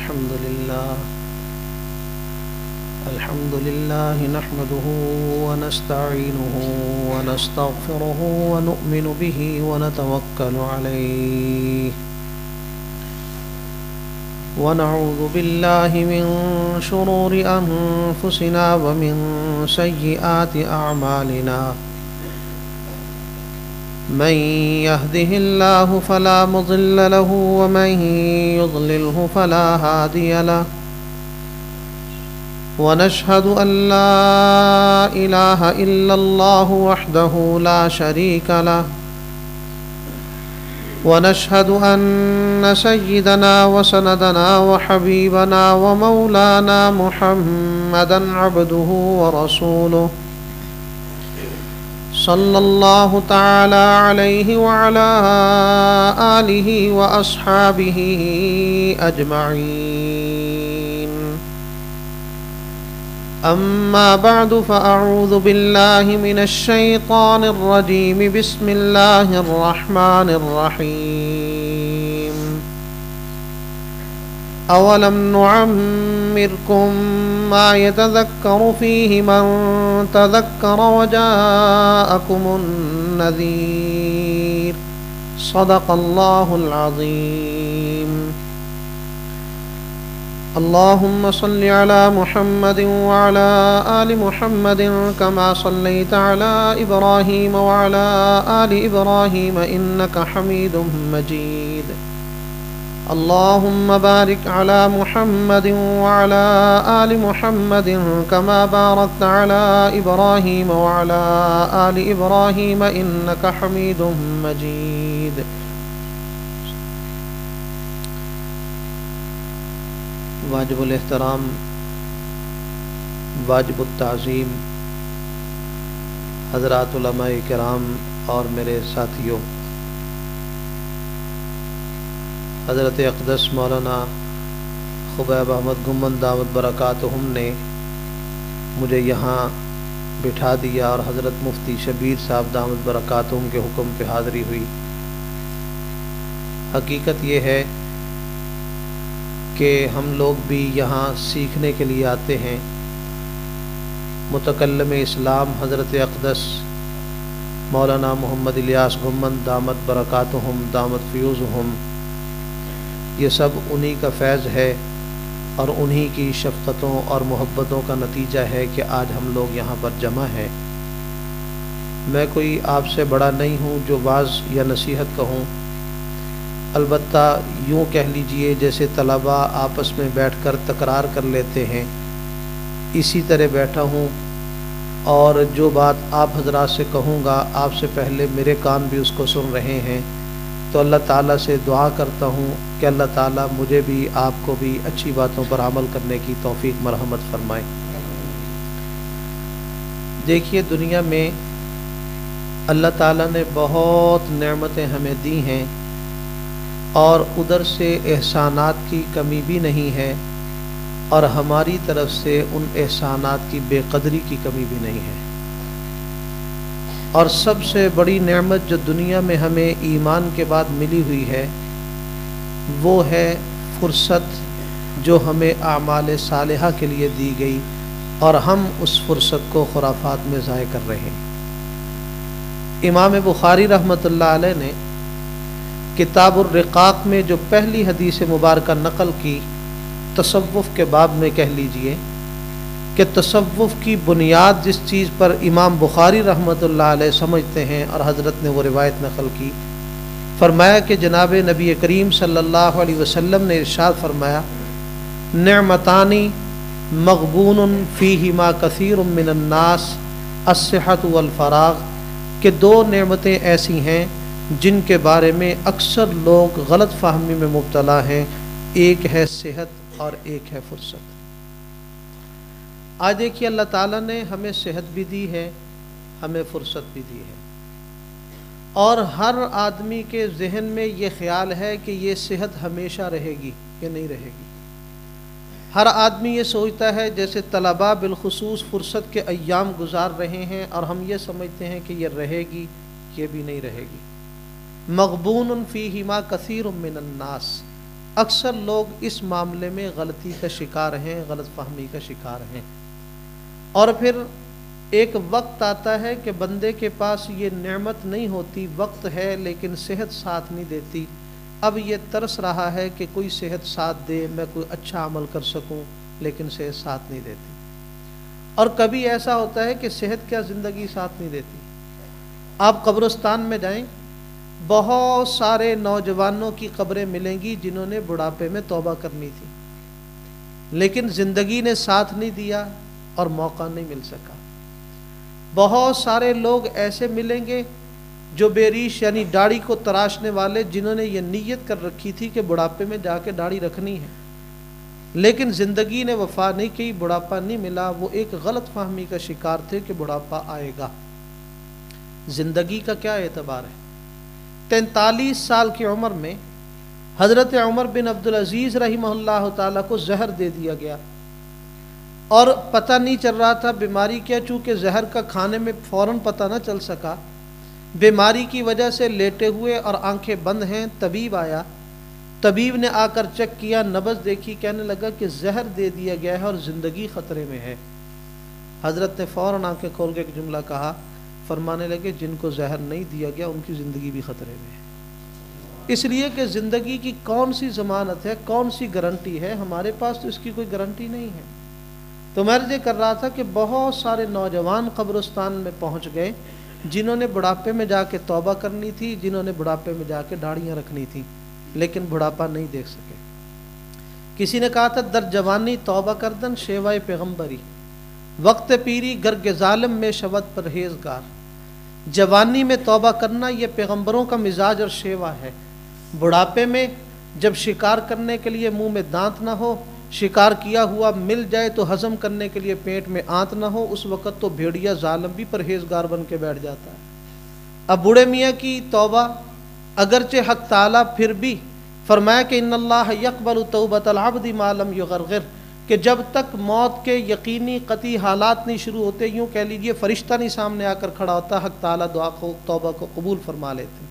الحمد لله نحمده ونستعينه ونستغفره ونؤمن به ونتوكل عليه ونعوذ بالله من شرور أنفسنا ومن سيئات أعمالنا من يهده الله فلا مضل له ومن يضلله فلا هادي له ونشهد أن لا إله إلا الله وحده لا شريك له ونشهد أن سيدنا وسندنا وحبيبنا ومولانا محمدا عبده ورسوله صلى الله تعالى عليه وعلى آله وأصحابه أجمعين أما بعد فأعوذ بالله من الشيطان الرجيم بسم الله الرحمن الرحيم أولم نعمركم ما يتذكر فيه من تذكر وجاءكم النذير صدق الله العظيم اللهم صل على محمد وعلى آل محمد كما صليت على إبراهيم وعلى آل إبراهيم إنك حميد مجيد اللهم بارك على محمد وعلى آل محمد كما باركت على إبراهيم وعلى آل إبراهيم إنك حميد مجيد واجب الاحترام، واجب التعظیم حضرات علماء کرام اور میرے ساتھیوں، حضرت اقدس مولانا خبیب احمد گھمن دامت برکاتہم نے مجھے یہاں بٹھا دیا اور حضرت مفتی شبیر صاحب دامت برکاتہم کے حکم پہ حاضری ہوئی۔ حقیقت یہ ہے کہ ہم لوگ بھی یہاں سیکھنے کے لیے آتے ہیں۔ متکلم اسلام حضرت اقدس مولانا محمد الیاس گھمن دامت برکاتہم دامت فیوزہم، یہ سب انہی کا فیض ہے اور انہی کی شفقتوں اور محبتوں کا نتیجہ ہے کہ آج ہم لوگ یہاں پر جمع ہیں۔ میں کوئی آپ سے بڑا نہیں ہوں جو واعظ یا نصیحت کہوں، البتہ یوں کہہ لیجئے جیسے طلباء آپس میں بیٹھ کر تکرار کر لیتے ہیں، اسی طرح بیٹھا ہوں اور جو بات آپ حضرات سے کہوں گا آپ سے پہلے میرے کان بھی اس کو سن رہے ہیں، تو اللہ تعالیٰ سے دعا کرتا ہوں کہ اللہ تعالیٰ مجھے بھی آپ کو بھی اچھی باتوں پر عمل کرنے کی توفیق مرحمت فرمائے۔ دیکھیے، دنیا میں اللہ تعالیٰ نے بہت نعمتیں ہمیں دی ہیں اور ادھر سے احسانات کی کمی بھی نہیں ہے اور ہماری طرف سے ان احسانات کی بے قدری کی کمی بھی نہیں ہے۔ اور سب سے بڑی نعمت جو دنیا میں ہمیں ایمان کے بعد ملی ہوئی ہے وہ ہے فرصت، جو ہمیں اعمال صالحہ کے لیے دی گئی اور ہم اس فرصت کو خرافات میں ضائع کر رہے ہیں۔ امام بخاری رحمۃ اللہ علیہ نے کتاب الرقاق میں جو پہلی حدیث مبارکہ نقل کی، تصوف کے باب میں کہہ لیجئے کہ تصوف کی بنیاد جس چیز پر امام بخاری رحمۃ اللہ علیہ سمجھتے ہیں اور حضرت نے وہ روایت نقل کی، فرمایا کہ جناب نبی کریم صلی اللہ علیہ وسلم نے ارشاد فرمایا، نعمتانی مغبون فیہما کثیر من الناس الصحۃ والفراغ، کہ دو نعمتیں ایسی ہیں جن کے بارے میں اکثر لوگ غلط فہمی میں مبتلا ہیں، ایک ہے صحت اور ایک ہے فرصت۔ آج دیکھیے، اللہ تعالیٰ نے ہمیں صحت بھی دی ہے، ہمیں فرصت بھی دی ہے، اور ہر آدمی کے ذہن میں یہ خیال ہے کہ یہ صحت ہمیشہ رہے گی کہ نہیں رہے گی۔ ہر آدمی یہ سوچتا ہے، جیسے طلباء بالخصوص فرصت کے ایام گزار رہے ہیں اور ہم یہ سمجھتے ہیں کہ یہ رہے گی، یہ بھی نہیں رہے گی۔ مغبون فیہما کثیر من الناس، اکثر لوگ اس معاملے میں غلطی کا شکار ہیں، غلط فہمی کا شکار ہیں، اور پھر ایک وقت آتا ہے کہ بندے کے پاس یہ نعمت نہیں ہوتی، وقت ہے لیکن صحت ساتھ نہیں دیتی، اب یہ ترس رہا ہے کہ کوئی صحت ساتھ دے، میں کوئی اچھا عمل کر سکوں، لیکن صحت ساتھ نہیں دیتی۔ اور کبھی ایسا ہوتا ہے کہ صحت کیا زندگی ساتھ نہیں دیتی۔ آپ قبرستان میں جائیں، بہت سارے نوجوانوں کی قبریں ملیں گی جنہوں نے بڑھاپے میں توبہ کرنی تھی، لیکن زندگی نے ساتھ نہیں دیا اور موقع نہیں مل سکا۔ بہت سارے لوگ ایسے ملیں گے جو بے ریش یعنی داڑھی کو تراشنے والے، جنہوں نے یہ نیت کر رکھی تھی کہ بڑھاپے میں جا کے داڑھی رکھنی ہے، لیکن زندگی نے وفا نہیں کی، بڑھاپا نہیں ملا، وہ ایک غلط فہمی کا شکار تھے کہ بڑھاپا آئے گا۔ زندگی کا کیا اعتبار ہے؟ 43 سال کی عمر میں حضرت عمر بن عبدالعزیز رحمہ اللہ تعالیٰ کو زہر دے دیا گیا، اور پتہ نہیں چل رہا تھا بیماری کیا، چونکہ زہر کا کھانے میں فوراً پتہ نہ چل سکا، بیماری کی وجہ سے لیٹے ہوئے اور آنکھیں بند ہیں۔ طبیب آیا، طبیب نے آ کر چیک کیا، نبض دیکھی، کہنے لگا کہ زہر دے دیا گیا ہے اور زندگی خطرے میں ہے۔ حضرت نے فوراً آنکھیں کھول کے ایک جملہ کہا، فرمانے لگے جن کو زہر نہیں دیا گیا ان کی زندگی بھی خطرے میں ہے، اس لیے کہ زندگی کی کون سی ضمانت ہے، کون سی گارنٹی ہے؟ ہمارے پاس تو اس کی کوئی گارنٹی نہیں ہے۔ تو میں عرض کر رہا تھا کہ بہت سارے نوجوان قبرستان میں پہنچ گئے جنہوں نے بڑھاپے میں جا کے توبہ کرنی تھی، جنہوں نے بڑھاپے میں جا کے داڑھیاں رکھنی تھی، لیکن بڑھاپا نہیں دیکھ سکے۔ کسی نے کہا تھا در جوانی توبہ کردن شیوائے پیغمبری، وقت پیری گرگ ظالم میں شود پرہیزگار۔ جوانی میں توبہ کرنا یہ پیغمبروں کا مزاج اور شیوا ہے۔ بڑھاپے میں جب شکار کرنے کے لیے منہ میں دانت نہ ہو، شکار کیا ہوا مل جائے تو ہضم کرنے کے لیے پیٹ میں آنت نہ ہو، اس وقت تو بھیڑیا ظالم بھی پرہیزگار بن کے بیٹھ جاتا ہے۔ اب بوڑھے میاں کی توبہ اگرچہ حق تعالیٰ پھر بھی فرمایا کہ ان اللہ یقبل توبۃ العبد ما لم یغرغر، کہ جب تک موت کے یقینی قطعی حالات نہیں شروع ہوتے، یوں کہہ لیجئے فرشتہ نہیں سامنے آ کر کھڑا ہوتا، حق تعالیٰ دعا کو توبہ کو قبول فرما لیتے۔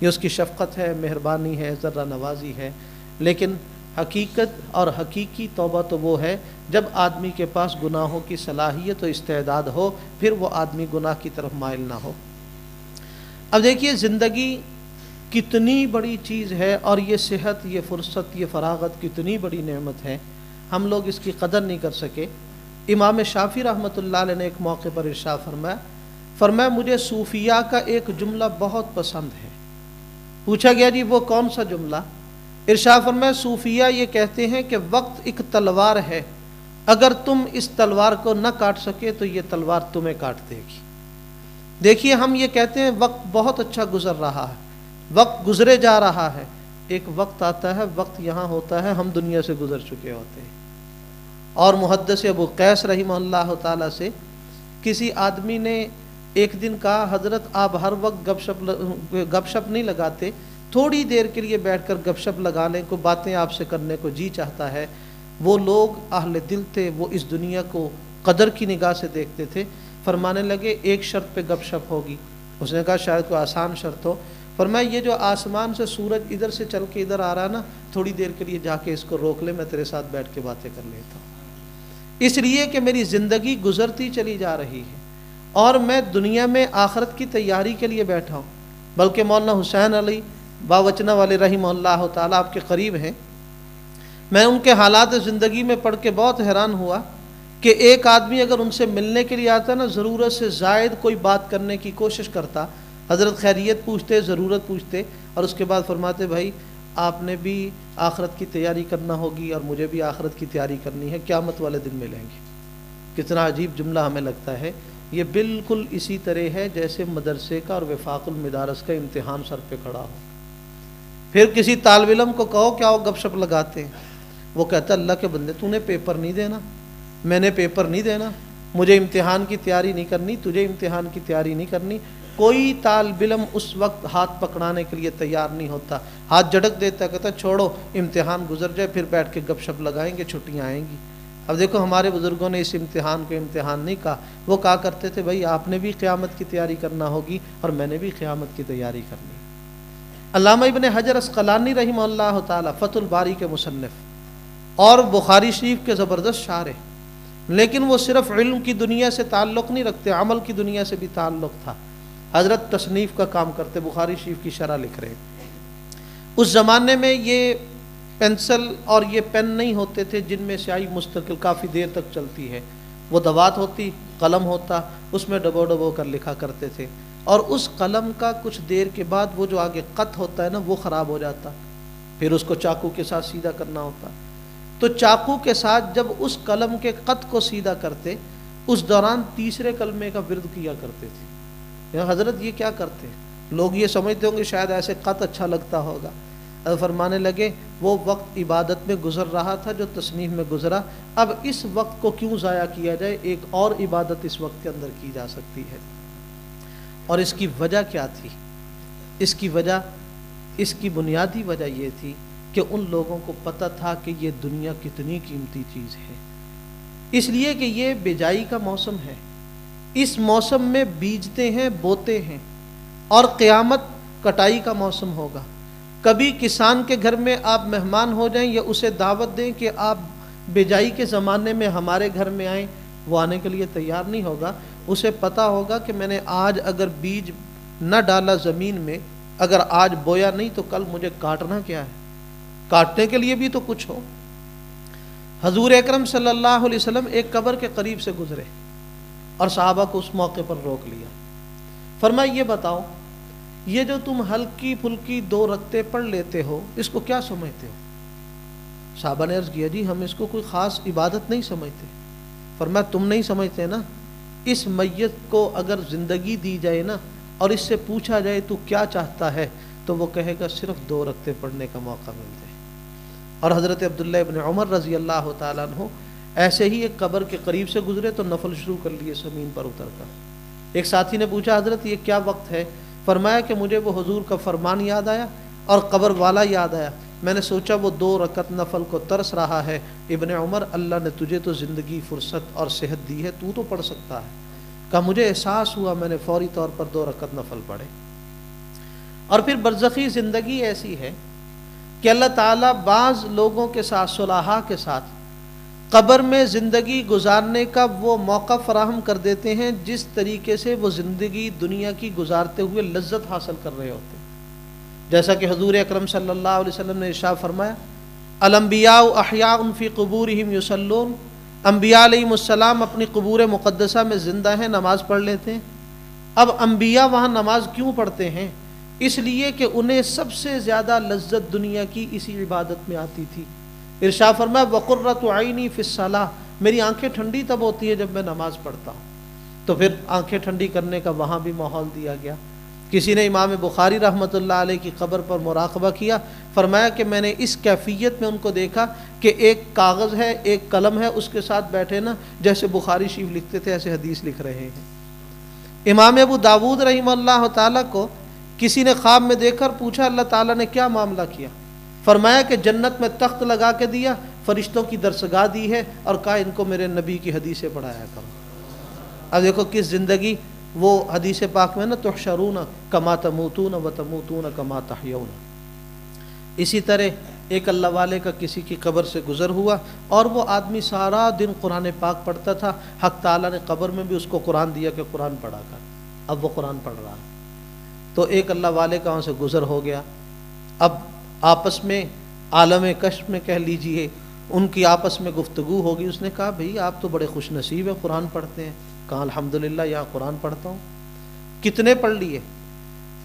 یہ اس کی شفقت ہے، مہربانی ہے، ذرہ نوازی ہے۔ لیکن حقیقت اور حقیقی توبہ تو وہ ہے جب آدمی کے پاس گناہوں کی صلاحیت و استعداد ہو، پھر وہ آدمی گناہ کی طرف مائل نہ ہو۔ اب دیکھیے زندگی کتنی بڑی چیز ہے، اور یہ صحت، یہ فرصت، یہ فراغت کتنی بڑی نعمت ہے، ہم لوگ اس کی قدر نہیں کر سکے۔ امام شافعی رحمۃ اللہ علیہ نے ایک موقع پر ارشاد فرمایا مجھے صوفیاء کا ایک جملہ بہت پسند ہے۔ پوچھا گیا جی وہ کون سا جملہ؟ ارشاد فرمایا صوفیاء یہ کہتے ہیں کہ وقت ایک تلوار ہے، اگر تم اس تلوار کو نہ کاٹ سکے تو یہ تلوار تمہیں کاٹ دے گی۔ دیکھیے ہم یہ کہتے ہیں وقت بہت اچھا گزر رہا ہے، وقت گزرے جا رہا ہے، ایک وقت آتا ہے، وقت یہاں ہوتا ہے، ہم دنیا سے گزر چکے ہوتے ہیں۔ اور محدث ابو قیس رحمہ اللہ تعالیٰ سے کسی آدمی نے ایک دن کہا حضرت آپ ہر وقت گپ شپ نہیں لگاتے، تھوڑی دیر کے لیے بیٹھ کر گپ شپ لگا لیں، کوئی باتیں آپ سے کرنے کو جی چاہتا ہے۔ وہ لوگ اہل دل تھے، وہ اس دنیا کو قدر کی نگاہ سے دیکھتے تھے۔ فرمانے لگے ایک شرط پہ گپ شپ ہوگی۔ اس نے کہا شاید کوئی آسان شرط ہو۔ فرمایا یہ جو آسمان سے سورج ادھر سے چل کے ادھر آ رہا نا، تھوڑی دیر کے لیے جا کے اس کو روک لے، میں تیرے ساتھ بیٹھ کے باتیں کر لیتا ہوں، اس لیے کہ میری زندگی گزرتی چلی جا رہی ہے اور میں دنیا میں آخرت کی تیاری کے لیے بیٹھا ہوں۔ بلکہ مولانا حسین علی باوچنا والے رحمہ اللہ تعالیٰ آپ کے قریب ہیں، میں ان کے حالات زندگی میں پڑھ کے بہت حیران ہوا کہ ایک آدمی اگر ان سے ملنے کے لیے آتا نا، ضرورت سے زائد کوئی بات کرنے کی کوشش کرتا، حضرت خیریت پوچھتے، ضرورت پوچھتے، اور اس کے بعد فرماتے بھائی آپ نے بھی آخرت کی تیاری کرنا ہوگی اور مجھے بھی آخرت کی تیاری کرنی ہے، قیامت والے دن ملیں گے۔ کتنا عجیب جملہ ہمیں لگتا ہے۔ یہ بالکل اسی طرح ہے جیسے مدرسے کا اور وفاق المدارس کا امتحان سر پہ کھڑا ہو، پھر کسی طالب علم کو کہو کہ آؤ گپ شپ لگاتے ہیں، وہ کہتا اللہ کے بندے تو نے پیپر نہیں دینا، میں نے پیپر نہیں دینا، مجھے امتحان کی تیاری نہیں کرنی، تجھے امتحان کی تیاری نہیں کرنی۔ کوئی طالب علم اس وقت ہاتھ پکڑانے کے لیے تیار نہیں ہوتا، ہاتھ جھڑک دیتا، کہتا چھوڑو امتحان گزر جائے پھر بیٹھ کے گپ شپ لگائیں گے، چھٹیاں آئیں گی۔ اب دیکھو ہمارے بزرگوں نے اس امتحان کو امتحان نہیں کہا، وہ کہا کرتے تھے بھائی آپ نے بھی قیامت کی تیاری کرنا ہوگی اور میں نے بھی قیامت کی تیاری کرنی۔ علامہ ابن حجر اسقلانی رحمہ اللہ تعالی فتح الباری کے مصنف اور بخاری شریف کے زبردست شارح، لیکن وہ صرف علم کی دنیا سے تعلق نہیں رکھتے، عمل کی دنیا سے بھی تعلق تھا۔ حضرت تصنیف کا کام کرتے، بخاری شریف کی شرح لکھ رہے ہیں۔ اس زمانے میں یہ پینسل اور یہ پین نہیں ہوتے تھے جن میں سیاہی مستقل کافی دیر تک چلتی ہے، وہ دوات ہوتی، قلم ہوتا، اس میں ڈبو ڈبو کر لکھا کرتے تھے، اور اس قلم کا کچھ دیر کے بعد وہ جو آگے خط ہوتا ہے نا وہ خراب ہو جاتا، پھر اس کو چاقو کے ساتھ سیدھا کرنا ہوتا۔ تو چاقو کے ساتھ جب اس قلم کے خط کو سیدھا کرتے، اس دوران تیسرے کلمے کا ورد کیا کرتے تھے۔ حضرت یہ کیا کرتے؟ لوگ یہ سمجھتے ہوں گے شاید ایسے خط اچھا لگتا ہوگا۔ فرمانے لگے وہ وقت عبادت میں گزر رہا تھا جو تصنیف میں گزرا، اب اس وقت کو کیوں ضائع کیا جائے، ایک اور عبادت اس وقت کے اندر کی جا سکتی ہے۔ اور اس کی وجہ کیا تھی؟ اس کی بنیادی وجہ یہ تھی کہ ان لوگوں کو پتہ تھا کہ یہ دنیا کتنی قیمتی چیز ہے، اس لیے کہ یہ بجائی کا موسم ہے، اس موسم میں بیجتے ہیں، بوتے ہیں، اور قیامت کٹائی کا موسم ہوگا۔ کبھی کسان کے گھر میں آپ مہمان ہو جائیں یا اسے دعوت دیں کہ آپ بجائی کے زمانے میں ہمارے گھر میں آئیں، وہ آنے کے لیے تیار نہیں ہوگا۔ اسے پتہ ہوگا کہ میں نے آج اگر بیج نہ ڈالا زمین میں، اگر آج بویا نہیں تو کل مجھے کاٹنا کیا ہے، کاٹنے کے لیے بھی تو کچھ ہو۔ حضور اکرم صلی اللہ علیہ وسلم ایک قبر کے قریب سے گزرے اور صحابہ کو اس موقع پر روک لیا۔ فرمایا یہ بتاؤ، یہ جو تم ہلکی پھلکی 2 رکعتیں پڑھ لیتے ہو اس کو کیا سمجھتے ہو؟ صحابہ نے عرض کیا جی ہم اس کو کوئی خاص عبادت نہیں سمجھتے۔ فرمایا تم نہیں سمجھتے نا، اس میت کو اگر زندگی دی جائے نا اور اس سے پوچھا جائے تو کیا چاہتا ہے تو وہ کہے گا صرف 2 رکعتیں پڑھنے کا موقع مل جائے۔ اور حضرت عبداللہ ابن عمر رضی اللہ تعالیٰ عنہ ایسے ہی ایک قبر کے قریب سے گزرے تو نفل شروع کر لیے زمین پر اتر کر۔ ایک ساتھی نے پوچھا حضرت یہ کیا وقت ہے؟ فرمایا کہ مجھے وہ حضور کا فرمان یاد آیا اور قبر والا یاد آیا، میں نے سوچا وہ 2 رکعت نفل کو ترس رہا ہے۔ ابن عمر اللہ نے تجھے تو زندگی، فرصت اور صحت دی ہے، تو پڑھ سکتا ہے۔ کہا مجھے احساس ہوا، میں نے فوری طور پر 2 رکعت نفل پڑھے۔ اور پھر برزخی زندگی ایسی ہے کہ اللہ تعالیٰ بعض لوگوں کے ساتھ، صلحاء کے ساتھ قبر میں زندگی گزارنے کا وہ موقع فراہم کر دیتے ہیں جس طریقے سے وہ زندگی دنیا کی گزارتے ہوئے لذت حاصل کر رہے ہوتے ہیں۔ جیسا کہ حضور اکرم صلی اللہ علیہ وسلم نے ارشاد فرمایا الانبیاء احیاء فی قبورہم یصلون، انبیاء علیہم السلام اپنی قبور مقدسہ میں زندہ ہیں، نماز پڑھ لیتے ہیں۔ اب انبیاء وہاں نماز کیوں پڑھتے ہیں؟ اس لیے کہ انہیں سب سے زیادہ لذت دنیا کی اسی عبادت میں آتی تھی۔ ارشاد فرمایا وقرۃ عینی فی الصلاۃ، میری آنکھیں ٹھنڈی تب ہوتی ہے جب میں نماز پڑھتا ہوں۔ تو پھر آنکھیں ٹھنڈی کرنے کا وہاں بھی ماحول دیا گیا۔ کسی نے امام بخاری رحمۃ اللہ علیہ کی قبر پر مراقبہ کیا، فرمایا کہ میں نے اس کیفیت میں ان کو دیکھا کہ ایک کاغذ ہے، ایک قلم ہے، اس کے ساتھ بیٹھے نا جیسے بخاری شریف لکھتے تھے ایسے حدیث لکھ رہے ہیں۔ امام ابو داود رحمہ اللہ تعالیٰ کو کسی نے خواب میں دیکھ کر پوچھا اللہ تعالیٰ نے کیا معاملہ کیا؟ فرمایا کہ جنت میں تخت لگا کے دیا، فرشتوں کی درسگاہ دی ہے اور کہا ان کو میرے نبی کی حدیثیں پڑھایا کرو۔ اب دیکھو کس زندگی، وہ حدیث پاک میں نا تحشرون کما تموتون و تموتون کما تحیون۔ اسی طرح ایک اللہ والے کا کسی کی قبر سے گزر ہوا اور وہ آدمی سارا دن قرآن پاک پڑھتا تھا، حق تعالیٰ نے قبر میں بھی اس کو قرآن دیا کہ قرآن پڑھا کر، اب وہ قرآن پڑھ رہا ہے۔ تو ایک اللہ والے کا وہاں سے گزر ہو گیا، اب آپس میں عالم کشف میں کہہ لیجئے ان کی آپس میں گفتگو ہوگی۔ اس نے کہا بھئی آپ تو بڑے خوش نصیب ہیں، قرآن پڑھتے ہیں۔ کہا الحمدللہ یہاں قرآن پڑھتا ہوں۔ کتنے پڑھ لیے؟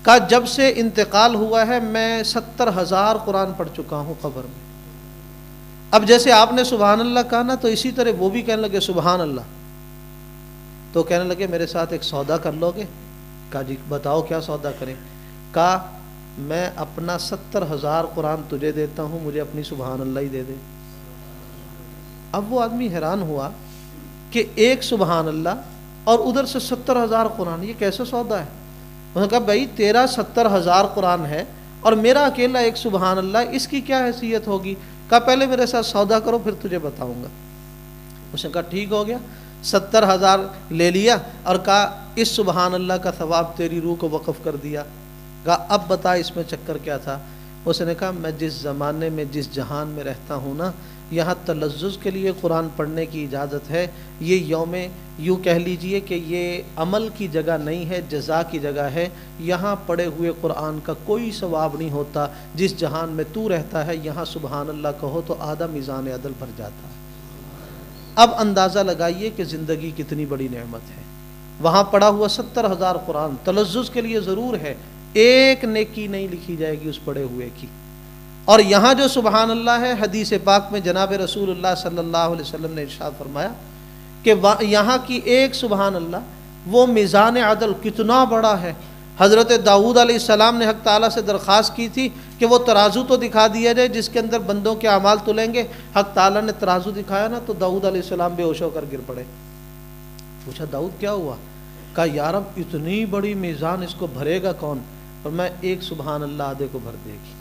کہا جب سے انتقال ہوا ہے میں 70,000 قرآن پڑھ چکا ہوں قبر میں۔ اب جیسے آپ نے سبحان اللہ کہا نا تو اسی طرح وہ بھی کہنے لگے سبحان اللہ۔ تو کہنے لگے میرے ساتھ ایک سودا کر لو گے؟ کہا جی بتاؤ کیا سودا کریں؟ کہا میں اپنا 70,000 قرآن تجھے دیتا ہوں، مجھے اپنی سبحان اللہ ہی دے دے۔ اب وہ آدمی حیران ہوا کہ ایک سبحان اللہ اور ادھر سے 70,000 قرآن، یہ کیسے سودا ہے؟ انہوں نے کہا بھائی تیرا 70,000 قرآن ہے اور میرا اکیلا ایک سبحان اللہ، اس کی کیا حیثیت ہوگی؟ کہا پہلے میرے ساتھ سودا کرو پھر تجھے بتاؤں گا۔ اس نے کہا ٹھیک ہو گیا، 70,000 لے لیا اور کہا اس سبحان اللہ کا ثواب تیری روح کو وقف کر دیا۔ کہا اب بتا اس میں چکر کیا تھا؟ اس نے کہا میں جس زمانے میں جس جہان میں رہتا ہوں نا، یہاں تلذذ کے لیے قرآن پڑھنے کی اجازت ہے، یہ یوم یوں کہہ لیجئے کہ یہ عمل کی جگہ نہیں ہے، جزا کی جگہ ہے، یہاں پڑھے ہوئے قرآن کا کوئی ثواب نہیں ہوتا۔ جس جہان میں تو رہتا ہے یہاں سبحان اللہ کہو تو آدھا میزان عدل بھر جاتا ہے۔ اب اندازہ لگائیے کہ زندگی کتنی بڑی نعمت ہے۔ وہاں پڑھا ہوا 70,000 قرآن تلذذ کے لیے ضرور ہے، ایک نیکی نہیں لکھی جائے گی اس پڑھے ہوئے کی۔ اور یہاں جو سبحان اللہ ہے، حدیث پاک میں جناب رسول اللہ صلی اللہ علیہ وسلم نے ارشاد فرمایا کہ یہاں کی ایک سبحان اللہ وہ میزان عدل کتنا بڑا ہے۔ حضرت داؤد علیہ السلام نے حق تعالیٰ سے درخواست کی تھی کہ وہ ترازو تو دکھا دیا جائے جس کے اندر بندوں کے اعمال تلیں گے۔ حق تعالیٰ نے ترازو دکھایا نا تو داؤد علیہ السلام بے ہوش ہو کر گر پڑے۔ پوچھا داؤد کیا ہوا؟ کہا یا رب اتنی بڑی میزان اس کو بھرے گا کون؟ اور میں ایک سبحان اللہ آدھے کو بھر دے گی،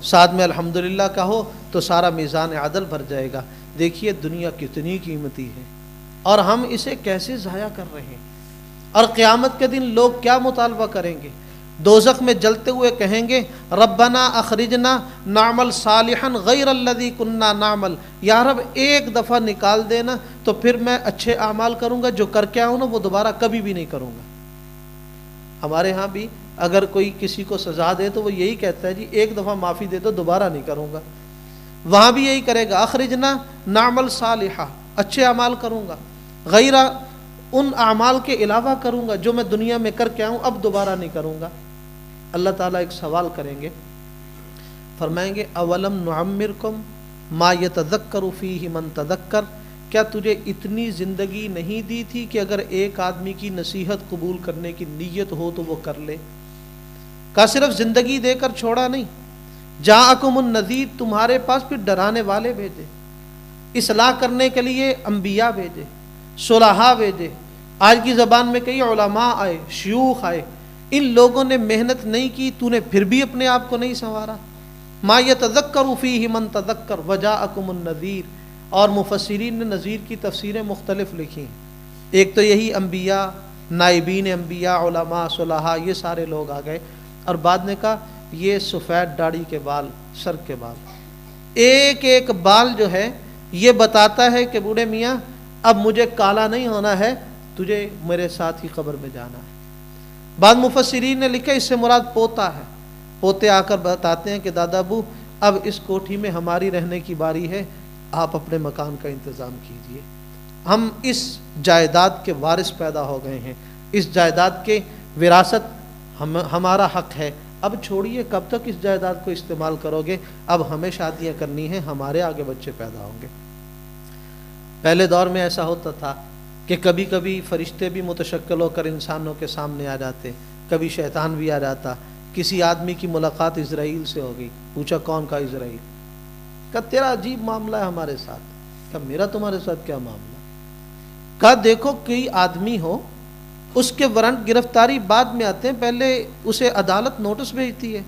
ساتھ میں الحمدللہ کہو تو سارا میزان عدل بھر جائے گا۔ دیکھیے دنیا کتنی قیمتی ہے اور ہم اسے کیسے ضائع کر رہے ہیں۔ اور قیامت کے دن لوگ کیا مطالبہ کریں گے؟ دوزخ میں جلتے ہوئے کہیں گے ربنا اخرجنا نعمل صالحا غیر الذی کننا نعمل، یا رب ایک دفعہ نکال دینا تو پھر میں اچھے اعمال کروں گا، جو کر کے آؤں نا وہ دوبارہ کبھی بھی نہیں کروں گا۔ ہمارے ہاں بھی اگر کوئی کسی کو سزا دے تو وہ یہی کہتا ہے جی ایک دفعہ معافی دے دو دوبارہ نہیں کروں گا۔ وہاں بھی یہی کرے گا اخرجنا نعمل صالحا، اچھے اعمال کروں گا، غیر ان اعمال کے علاوہ کروں گا جو میں دنیا میں کر کے آؤں اب دوبارہ نہیں کروں گا۔ اللہ تعالیٰ ایک سوال کریں گے، فرمائیں گے اولم نعمرکم ما یتذکر فیہ من تذکر، کیا تجھے اتنی زندگی نہیں دی تھی کہ اگر ایک آدمی کی نصیحت قبول کرنے کی نیت ہو تو وہ کر لے؟ کہا صرف زندگی دے کر چھوڑا نہیں، جاءکم النذیر، تمہارے پاس پھر ڈرانے والے بھیجے، اصلاح کرنے کے لیے انبیاء بھیجے، صلحاء بھیجے، آج کی زبان میں کئی علماء آئے، شیوخ آئے، ان لوگوں نے محنت نہیں کی، تو نے پھر بھی اپنے آپ کو نہیں سنوارا۔ ما یتذکر فیہ من تذکر وجاءکم النذیر، اور مفسرین نے نذیر کی تفسیریں مختلف لکھی ہیں۔ ایک تو یہی انبیاء، نائبین انبیاء، علماء، صلحاء، یہ سارے لوگ آ گئے، اور بعد نے کہا یہ سفید داڑھی کے بال، سر کے بال، ایک ایک بال جو ہے یہ بتاتا ہے کہ بوڑھے میاں اب مجھے کالا نہیں ہونا ہے، تجھے میرے ساتھ ہی قبر میں جانا ہے۔ بعض مفسرین نے لکھا اس سے مراد پوتا ہے، پوتے آ کر بتاتے ہیں کہ دادا ابو اب اس کوٹھی میں ہماری رہنے کی باری ہے، آپ اپنے مکان کا انتظام کیجئے، ہم اس جائیداد کے وارث پیدا ہو گئے ہیں، اس جائیداد کے وراثت ہمارا حق ہے، اب چھوڑیے کب تک اس جائیداد کو استعمال کرو گے، اب ہمیں شادیاں کرنی ہیں، ہمارے آگے بچے پیدا ہوں گے۔ پہلے دور میں ایسا ہوتا تھا کہ کبھی کبھی فرشتے بھی متشکل ہو کر انسانوں کے سامنے آ جاتے، کبھی شیطان بھی آ جاتا۔ کسی آدمی کی ملاقات اسرائیل سے ہو گئی، پوچھا کون کا اسرائیل؟ کہا تیرا عجیب معاملہ ہے ہمارے ساتھ۔ کہا میرا تمہارے ساتھ کیا معاملہ؟ کہا دیکھو کوئی آدمی ہو، اس کے وارنٹ گرفتاری بعد میں آتے ہیں، پہلے اسے عدالت نوٹس بھیجتی ہے،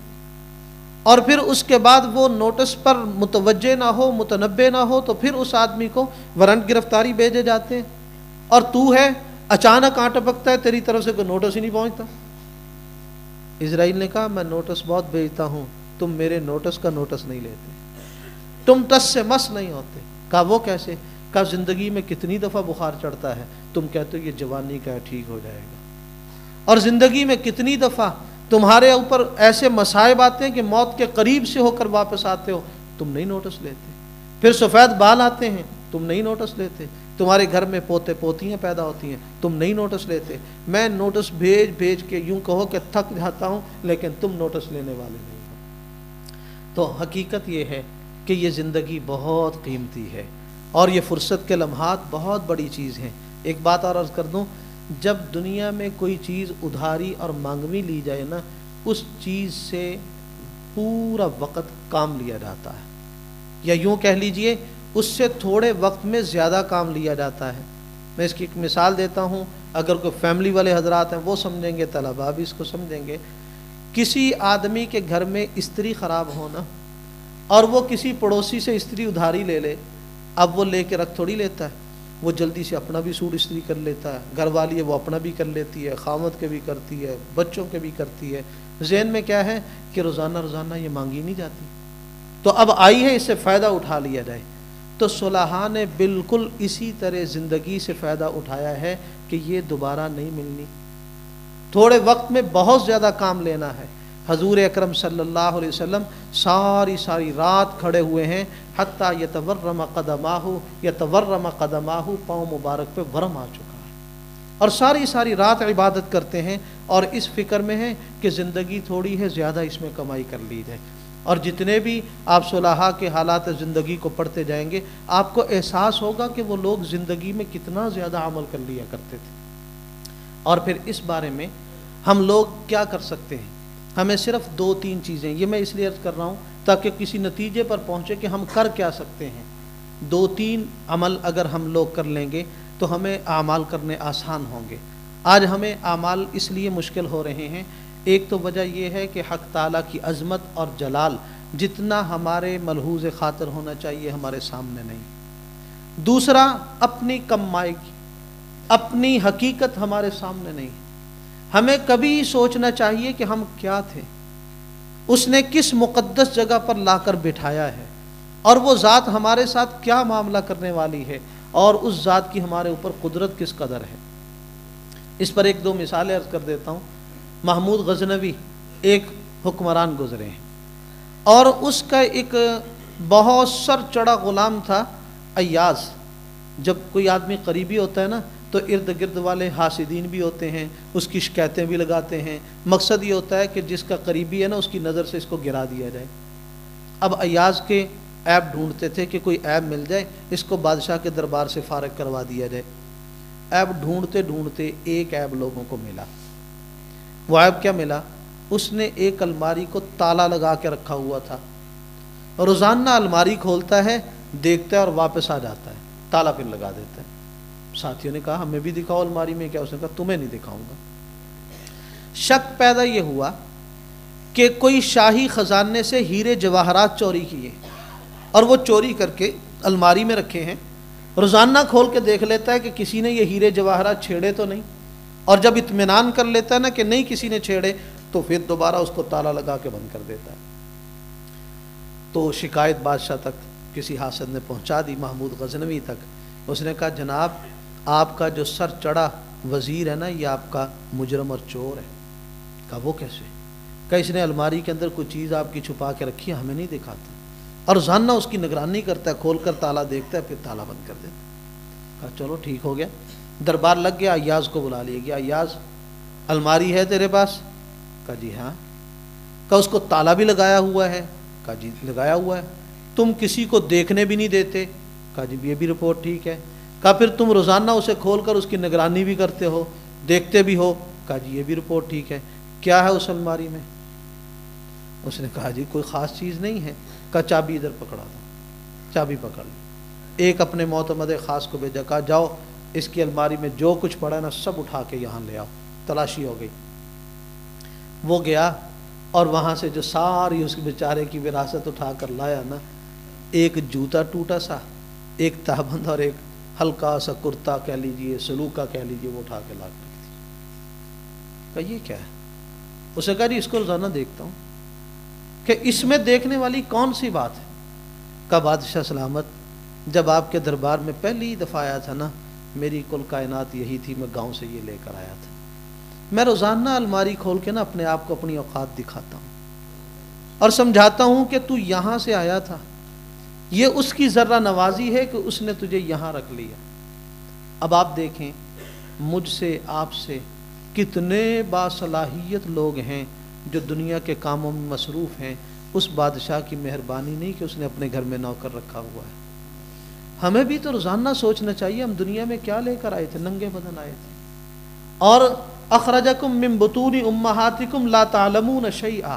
اور پھر اس کے بعد وہ نوٹس پر متوجہ نہ ہو، متنبہ نہ ہو تو پھر اس آدمی کو وارنٹ گرفتاری بھیجے جاتے ہیں، اور تو ہے اچانک آ ٹپکتا ہے، تیری طرف سے کوئی نوٹس ہی نہیں پہنچتا۔ اسرائیل نے کہا میں نوٹس بہت بھیجتا ہوں، تم میرے نوٹس کا نوٹس نہیں لیتے، تم ٹس سے مس نہیں ہوتے۔ کہا وہ کیسے؟ کہا زندگی میں کتنی دفعہ بخار چڑھتا ہے، تم کہتے ہو یہ جوانی کا ہے ٹھیک ہو جائے گا، اور زندگی میں کتنی دفعہ تمہارے اوپر ایسے مصائب آتے ہیں کہ موت کے قریب سے ہو کر واپس آتے ہو، تم نہیں نوٹس لیتے۔ پھر سفید بال آتے ہیں، تم نہیں نوٹس لیتے۔ تمہارے گھر میں پوتے پوتیاں پیدا ہوتی ہیں، تم نہیں نوٹس لیتے۔ میں نوٹس بھیج بھیج کے یوں کہو کہ تھک جاتا ہوں، لیکن تم نوٹس لینے والے نہیں ہو۔ تو حقیقت یہ ہے کہ یہ زندگی بہت قیمتی ہے، اور یہ فرصت کے لمحات بہت بڑی چیز ہیں۔ ایک بات اور عرض کر دوں، جب دنیا میں کوئی چیز ادھاری اور مانگوی لی جائے نا، اس چیز سے پورا وقت کام لیا جاتا ہے، یا یوں کہہ لیجئے اس سے تھوڑے وقت میں زیادہ کام لیا جاتا ہے۔ میں اس کی ایک مثال دیتا ہوں، اگر کوئی فیملی والے حضرات ہیں وہ سمجھیں گے، طلباء بھی اس کو سمجھیں گے۔ کسی آدمی کے گھر میں استری خراب ہونا، اور وہ کسی پڑوسی سے استری ادھاری لے لے، اب وہ لے کے رکھ تھوڑی لیتا ہے، وہ جلدی سے اپنا بھی سوٹ استری کر لیتا ہے، گھر والی ہے وہ اپنا بھی کر لیتی ہے، خاوند کے بھی کرتی ہے، بچوں کے بھی کرتی ہے، ذہن میں کیا ہے کہ روزانہ روزانہ یہ مانگی نہیں جاتی، تو اب آئی ہے اس سے فائدہ اٹھا لیا جائے۔ تو صلحاء نے بالکل اسی طرح زندگی سے فائدہ اٹھایا ہے کہ یہ دوبارہ نہیں ملنی، تھوڑے وقت میں بہت زیادہ کام لینا ہے۔ حضور اکرم صلی اللہ علیہ وسلم ساری رات کھڑے ہوئے ہیں، حتیٰ یتورم قدماہ، پاؤں مبارک پہ ورم آ چکا ہے، اور ساری رات عبادت کرتے ہیں، اور اس فکر میں ہیں کہ زندگی تھوڑی ہے، زیادہ اس میں کمائی کر لی جائے۔ اور جتنے بھی آپ صلحاء کے حالات زندگی کو پڑھتے جائیں گے، آپ کو احساس ہوگا کہ وہ لوگ زندگی میں کتنا زیادہ عمل کر لیا کرتے تھے۔ اور پھر اس بارے میں ہم لوگ کیا کر سکتے ہیں؟ ہمیں صرف 2-3 چیزیں، یہ میں اس لیے عرض کر رہا ہوں تاکہ کسی نتیجے پر پہنچے کہ ہم کر کیا سکتے ہیں۔ 2-3 عمل اگر ہم لوگ کر لیں گے تو ہمیں اعمال کرنے آسان ہوں گے۔ آج ہمیں اعمال اس لیے مشکل ہو رہے ہیں، ایک تو وجہ یہ ہے کہ حق تعالیٰ کی عظمت اور جلال جتنا ہمارے ملحوظ خاطر ہونا چاہیے ہمارے سامنے نہیں۔ دوسرا، اپنی کمائی کی اپنی حقیقت ہمارے سامنے نہیں۔ ہمیں کبھی سوچنا چاہیے کہ ہم کیا تھے، اس نے کس مقدس جگہ پر لا کر بٹھایا ہے، اور وہ ذات ہمارے ساتھ کیا معاملہ کرنے والی ہے، اور اس ذات کی ہمارے اوپر قدرت کس قدر ہے۔ اس پر 1-2 مثالیں عرض کر دیتا ہوں۔ محمود غزنوی ایک حکمران گزرے ہیں، اور اس کا ایک بہت سر چڑھا غلام تھا ایاز۔ جب کوئی آدمی قریبی ہوتا ہے نا تو ارد گرد والے حاسدین بھی ہوتے ہیں، اس کی شکایتیں بھی لگاتے ہیں، مقصد یہ ہوتا ہے کہ جس کا قریبی ہے نا اس کی نظر سے اس کو گرا دیا جائے۔ اب ایاز کے عیب ڈھونڈتے تھے کہ کوئی عیب مل جائے، اس کو بادشاہ کے دربار سے فارغ کروا دیا جائے۔ عیب ڈھونڈتے ڈھونڈتے ایک عیب لوگوں کو ملا۔ وہ عیب کیا ملا؟ اس نے ایک الماری کو تالا لگا کے رکھا ہوا تھا، روزانہ الماری کھولتا ہے، دیکھتا ہے اور واپس آ جاتا ہے، تالا پھر لگا دیتا ہے۔ ساتھیوں نے کہا ہمیں بھی دکھاؤ الماری میں کیا، اس نے کہا تمہیں نہیں دکھاؤں گا۔ شک پیدا یہ ہوا کہ کوئی شاہی خزانے سے ہیرے جواہرات چوری کیے، اور وہ چوری کر کے الماری میں رکھے ہیں، روزانہ کھول کے دیکھ لیتا ہے کہ کسی نے یہ ہیرے جواہرات چھیڑے تو نہیں، اور جب اطمینان کر لیتا ہے نا کہ نہیں کسی نے چھیڑے تو پھر دوبارہ اس کو تالا لگا کے بند کر دیتا ہے۔ تو شکایت بادشاہ تک کسی حاسد نے پہنچا دی، محمود غزنوی تک۔ اس نے کہا جناب آپ کا جو سر چڑھا وزیر ہے نا یہ آپ کا مجرم اور چور ہے۔ کہا وہ کیسے؟ کہا اس نے الماری کے اندر کوئی چیز آپ کی چھپا کے رکھی ہے، ہمیں نہیں دکھاتا، اور روزانہ اس کی نگرانی کرتا ہے، کھول کر تالا دیکھتا ہے پھر تالا بند کر دیتا ہے۔ کہا چلو ٹھیک ہو گیا، دربار لگ گیا، ایاز کو بلا لیا گیا۔ ایاز الماری ہے تیرے پاس؟ کہا جی ہاں۔ کہا اس کو تالا بھی لگایا ہوا ہے؟ کہا جی لگایا ہوا ہے۔ تم کسی کو دیکھنے بھی نہیں دیتے؟ کہا جی یہ بھی رپورٹ ٹھیک ہے۔ کہا پھر تم روزانہ اسے کھول کر اس کی نگرانی بھی کرتے ہو، دیکھتے بھی ہو؟ کہا جی یہ بھی رپورٹ ٹھیک ہے۔ کیا ہے اس الماری میں؟ اس نے کہا جی کوئی خاص چیز نہیں ہے۔ کہا چابی ادھر پکڑا دو۔ چابی پکڑ لی، ایک اپنے معتمد خاص کو بھیجا، کہا جاؤ اس کی الماری میں جو کچھ پڑا ہے نا سب اٹھا کے یہاں لے آؤ۔ تلاشی ہو گئی، وہ گیا اور وہاں سے جو ساری اس بیچارے کی وراثت اٹھا کر لایا نا، ایک جوتا ٹوٹا سا، ایک تہبند اور ایک ہلکا سا کرتا کہہ لیجئے، سلوکا کہہ لیجئے، وہ اٹھا کے لا کر دی۔ کہا یہ کیا ہے؟ اسے کہا جی اس کو روزانہ دیکھتا ہوں، کہ اس میں دیکھنے والی کون سی بات ہے؟ کہا بادشاہ سلامت جب آپ کے دربار میں پہلی دفعہ آیا تھا نا میری کل کائنات یہی تھی، میں گاؤں سے یہ لے کر آیا تھا۔ میں روزانہ الماری کھول کے نا اپنے آپ کو اپنی اوقات دکھاتا ہوں اور سمجھاتا ہوں کہ تو یہاں سے آیا تھا، یہ اس کی ذرہ نوازی ہے کہ اس نے تجھے یہاں رکھ لیا۔ اب آپ دیکھیں مجھ سے آپ سے کتنے باصلاحیت لوگ ہیں جو دنیا کے کاموں میں مصروف ہیں، اس بادشاہ کی مہربانی نہیں کہ اس نے اپنے گھر میں نوکر رکھا ہوا ہے۔ ہمیں بھی تو روزانہ سوچنا چاہیے ہم دنیا میں کیا لے کر آئے تھے، ننگے بدن آئے تھے۔ اور اخرجکم من بطون امہاتکم لا تعلمون شیئا،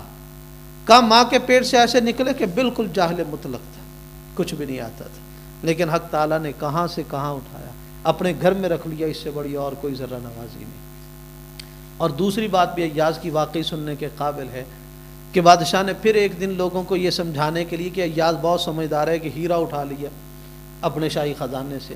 کہا ماں کے پیٹ سے ایسے نکلے کہ بالکل جاہل مطلق تھا، کچھ بھی نہیں آتا تھا، لیکن حق تعالیٰ نے کہاں سے کہاں اٹھایا، اپنے گھر میں رکھ لیا، اس سے بڑی اور کوئی ذرہ نوازی نہیں۔ اور دوسری بات بھی ایاز کی واقعی سننے کے قابل ہے کہ بادشاہ نے پھر ایک دن لوگوں کو یہ سمجھانے کے لیے کہ ایاز بہت سمجھدار ہے کہ ہیرا اٹھا لیا اپنے شاہی خزانے سے،